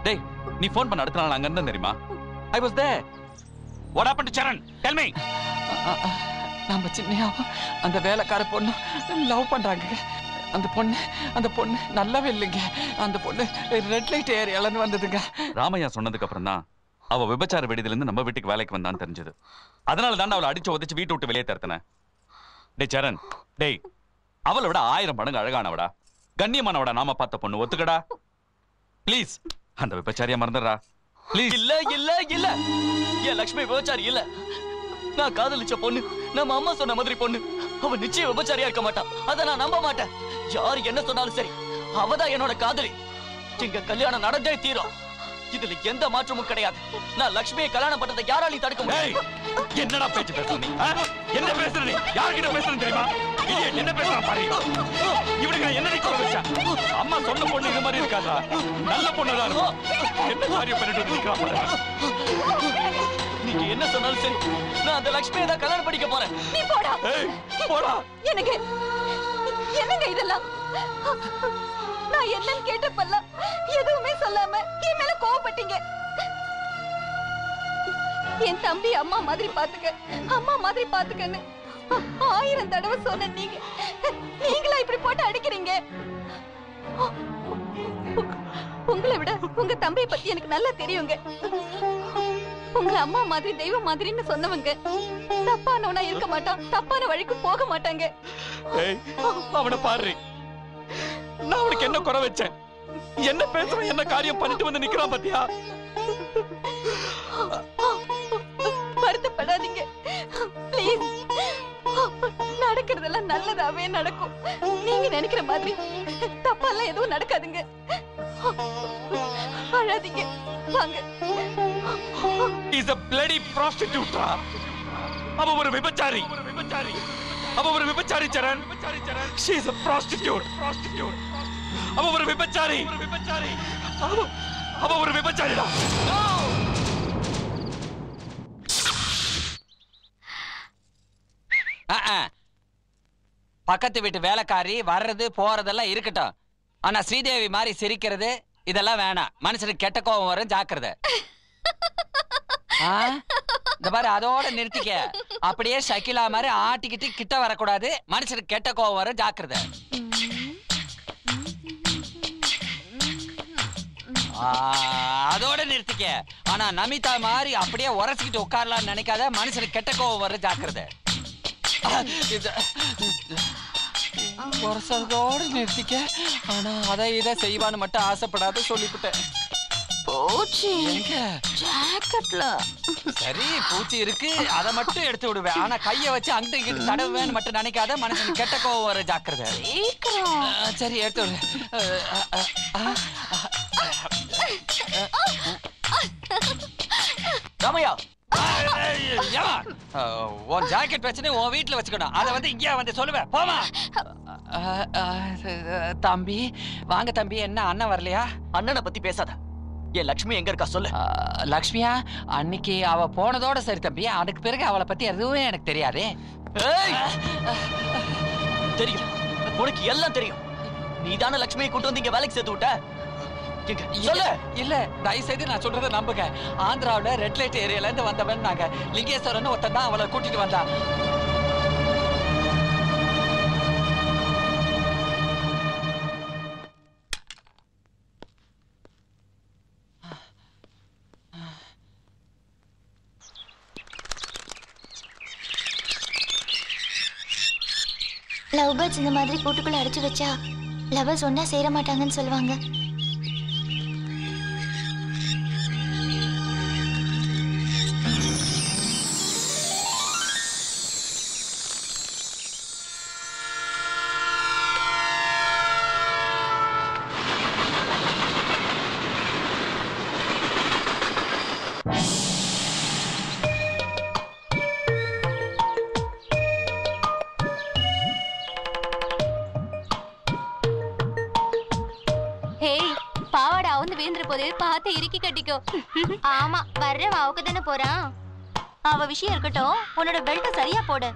டேய் நீ ஃபோன் பண்ண அடுத்த நாள் அங்க இருந்தேன் தெரியுமா? I was there. What happened to Charan? Tell me. நம்ம சின்னையாவும் அந்த வேலைக்கார பொண்ணு லவ் பண்றாங்க. அந்த பொண்ணு நல்லாவே இல்லைங்க. அந்த பொண்ணு ரெட் லைட் ஏரியாலன்னு வந்ததுங்க. ராமையா சொன்னதுக்கு அப்புறம் தான் அவ விபச்சார வெடியில இருந்து நம்ம வீட்டுக்கு வேலைக்கு வந்தான்னு தெரிஞ்சது. அதனால தான் அவளை அடிச்சு உதைச்சு வீட்டை விட்டு வெளியே தரத்தன. டேய் சரண், டேய் அவளை விட 1000 மடங்கு அழகானவடா, கண்ணியமானவடா நாம பார்த்த பொண்ணு. ஒத்துக்கடா ப்ளீஸ். அந்த விபச்சாரியா மறந்துடுறா ப்ளீஸ். இல்ல இல்ல இல்ல, என் லட்சுமி விபச்சாரி இல்ல. நான் காதலிச்ச பொண்ணு, நம்ம அம்மா சொன்ன மாதிரி பொண்ணு. அவ நிச்சயம் விபச்சாரியா இருக்க மாட்டான். அதை நான் நம்ப மாட்டேன். யாரு என்ன சொன்னாலும் சரி, அவதான் என்னோட காதலி. எங்க கல்யாணம் நடந்தே தீரும். இதுல எந்த மாற்றமும் கிடையாது. நான் லட்சுமியை கல்யாணம் பண்றதை யாராலையும் தடுக்க முடியாது. என்னடா பேச்சு பேசுற நீ? என்ன பேசுற நீ? யார்கிட்ட பேசுறன்னு தெரியுமா? என்ன பேசுறான் பாரு. இவனுக்கு என்ன நிக்க வச்சா? அம்மா சொன்ன பொண்ணு இது மாதிரி இருக்காதா? நல்ல பொண்ணுதான் இருக்கும். என்ன காரியம் பண்ணிட்டு நிக்கிறான் பாரு. நீங்க என்ன சொன்னாலும் சரி, நான் அந்த லட்சுமியை தான் கல்யாணம் பண்ணிக்க போறேன். நீ போடா. போடா. என்னங்க இதெல்லாம்? நான் என்னன்னு கேட்டப்பெல்லாம் எதுவுமே சொல்லாம என் மேல கோவப்பட்டீங்க. என் தம்பி அம்மா மாதிரி பாத்துக்கன்னு 1000 தடவை சொன்ன நீங்களா இப்படி போட்டு அடிக்கிறீங்க? உங்களை விட உங்க தம்பியை பத்தி எனக்கு நல்லா தெரியுங்க. உங்களை அம்மா மாதிரி தெய்வம் மாதிரின்னு சொன்னவங்க தப்பானவனா இருக்க மாட்டான், தப்பான வழிக்கு போக மாட்டாங்க. அவனை பாரு, நான் அவனுக்கு என்ன குறை வச்சேன்? என்ன பேசுறேன், என்ன காரியம் பண்ணிட்டு வந்து நிக்கிறான் பாத்தியா? வருத்தப்படாதீங்க ப்ளீஸ். நடக்கிறதெல்லாம் நல்லதாவே நடக்கும். நீங்க நினைக்கிற மாதிரி தப்பாலாம் எதுவும் நடக்காதுங்க. அழாதீங்க, வாங்க. He's a bloody prostitute. அவ ஒரு விபச்சாரி. அவ ஒரு விபச்சாரி சரண். She is a prostitute. அவ ஒரு விபச்சாரி. அவ ஒரு விபச்சாரிடா. பக்கத்து வீட்டு வேலைக்காரி வர்றது போறதெல்லாம் இருக்கட்டும். ஆனா ஸ்ரீதேவி மாதிரி சிரிக்கிறது இதெல்லாம் வேணாம். மனுஷனுக்கு கெட்ட கோபம் வரும், ஜாக்கிரதை. இந்த மாதிரி அதோட நிறுத்திக்க. அப்படியே ஷக்கிலா மாதிரி ஆட்டிக்கிட்டு கிட்ட வரக்கூடாது. மனுஷனுக்கு கெட்ட கோபம் வரும், ஜாக்கிரதை. அதோட நிறுத்திக்க. ஆனா நமிதா மாதிரி அப்படியே உரசிக்கிட்டு உட்காரலாம்னு நினைக்காத. மனுஷனுக்கு கெட்ட கோபம் வரும், ஜாக்கிரதை. உரசதோட நிறுத்திக்க. ஆனா அதை இதை செய்வான்னு மட்டும் ஆசைப்படாத சொல்லிவிட்டேன். பூச்சி ஜாக்கெட்ல. சரி, பூச்சி இருக்கு, அதை மட்டும் எடுத்து விடுவேன். ஆனா கைய வச்சு அங்கிட்ட இங்கிட்டு தடவுவேன்னு மட்டும் நினைக்காத. மனுஷனுக்கு கெட்ட கோவம் வர, ஜாக்கிரதை. சரி, எடுத்து விடு. ராமையா, உன் ஜாக்கெட் வச்சுன்னு உன் வீட்டுல வச்சுக்கணும். அதை வந்து இங்கே வந்து சொல்லுவேன். போமா. தம்பி வாங்க. தம்பி, என்ன அண்ணன் வரலையா? அண்ணனை பத்தி பேசாத. என் லட்சுமி எங்க இருக்கா சொல்லு. லட்சுமியா? அன்னைக்கு அவ போனதோட சரி தம்பி. அதுக்கு பிறகு அவளை பத்தி எதுவுமே எனக்கு தெரியாது. தெரியும், உனக்கு எல்லாம் தெரியும். நீதான லட்சுமியை கூட்டு வந்து இங்க வேலைக்கு சேர்த்து விட்ட. இல்ல, தயவு செய்து நான் சொல்றதை நம்புங்க. ஆந்திராவில ரெட் லைட் ஏரியால இருந்து வந்தவன் நாங்க. லிங்கேஸ்வரன் ஒருத்தன் தான் அவளை கூட்டிட்டு வந்தான். லவ் பேர்ட்ஸ் இந்த மாதிரி கூட்டுக்குள்ள அடைச்சு வச்சா லவர்ஸ் ஒன்னா சேர மாட்டாங்கன்னு சொல்லுவாங்க. பார்த்து இறுக்கி கட்டிக்கோ. ஆமா, வர்ற வாவுக்கு தானே போறான். அவ விஷயம் இருக்கட்டும், உன்னோட பெல்ட் சரியா போடு.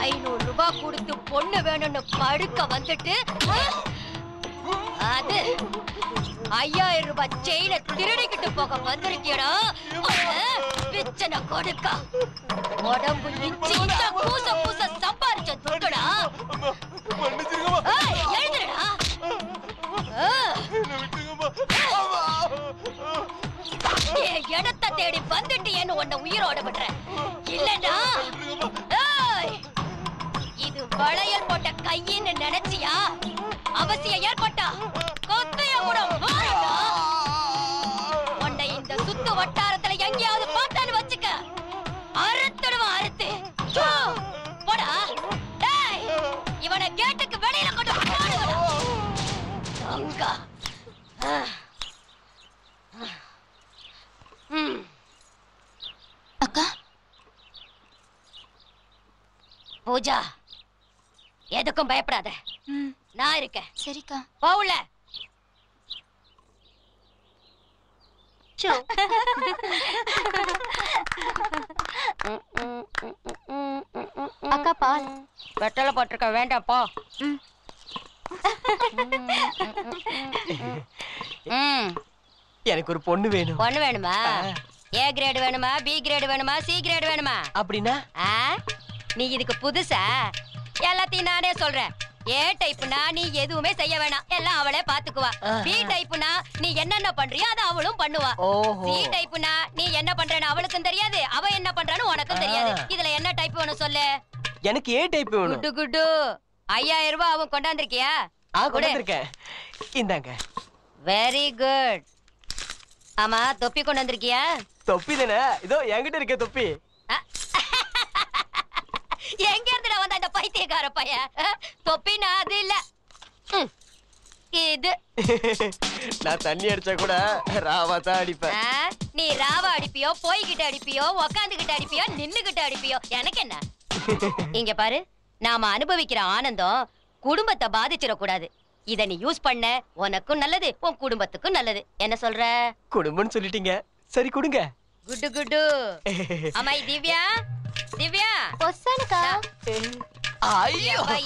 500 ரூபாய் கொடுத்து பொண்ணு வேணும்னு படுக்க வந்துட்டு அது 5000 ரூபாய் செயினை திருடிக்கிட்டு போக வந்திருக்கியடா பிச்சனை கொடுக்க உடம்பு இஞ்சி இஞ்சா பூச பூச சம்பாரிச்ச துட்டுடா எழுதுடா இடத்தை தேடி வந்துட்டு என்ன உன்னை உயிரோட விடுறேன் இல்லடா இது வளையல் போட்ட கையின்னு நினைச்சியா அவசியம் ஏற்பட்டா கொத்தைய கூட மாறடா உன்னை இந்த சுத்து வட்டாரத்துல எங்கேயாவது பார்த்தான்னு வச்சுக்க அறுத்துடுவா அறுத்து போடா டேய் இவனை கேட்டுக்கு வெளியில கொண்டு போடுடா அங்க அக்கா பூஜா எதுக்கும் பயப்படாத நான் இருக்கேன் சரிக்கா போவுல அக்கா பால் வெட்டல போட்டிருக்க வேண்டாம் போ எனக்கு ஒரு பொண்ணு வேணும். பொண்ணு வேணுமா? ஏ கிரேடு வேணுமா, பி கிரேடு வேணுமா, சி கிரேடு வேணுமா? அப்படின்னா நீ இதுக்கு புதுசா? எல்லாத்தையும் நானே சொல்றேன். ஏ டைப்னா நீ எதுவுமே செய்ய வேணாம், எல்லாம் அவளே பாத்துக்குவா. பி டைப்னா நீ என்னென்ன பண்றியோ அதை அவளும் பண்ணுவா. சி டைப்னா நீ என்ன பண்றன்னு அவளுக்கும் தெரியாது, அவ என்ன பண்றான்னு உனக்கும் தெரியாது. இதுல என்ன டைப் வேணும் சொல்லு? எனக்கு ஏ டைப் வேணும். குட்டு குட்டு 5000 ரூபாய் அவன் கொண்டாந்துருக்கியா? கொண்டாந்துருக்கேன். இந்தாங்க. Very good. ஆமா தொப்பி கொண்டு வந்திருக்கியா? தொப்பி தானே, இதோ என்கிட்ட இருக்க தொப்பி. எங்க இருந்து வந்த இந்த பைத்தியக்கார பையன்? தொப்பினா அது இல்ல, இது. நான் தண்ணி அடிச்சா கூட ராவா தான் அடிப்பேன். நீ ராவா அடிப்பியோ, போய்கிட்ட அடிப்பியோ, உக்காந்துகிட்ட அடிப்பியோ, நின்னுகிட்ட அடிப்பியோ, எனக்கு என்ன? இங்க பாரு, நாம அனுபவிக்கிற ஆனந்தம் குடும்பத்தை பாதிச்சிடக்கூடாது. இத நீ யூஸ் பண்ண உனக்கும் நல்லது, உன் குடும்பத்துக்கும் நல்லது. என்ன சொல்ற? குடும்பம்னு சொல்லிட்டீங்க, சரி கொடுங்க. குட்டு குட்டு. அம்மாய் திவ்யா, திவ்யா பொசானுக்கா. ஐயோ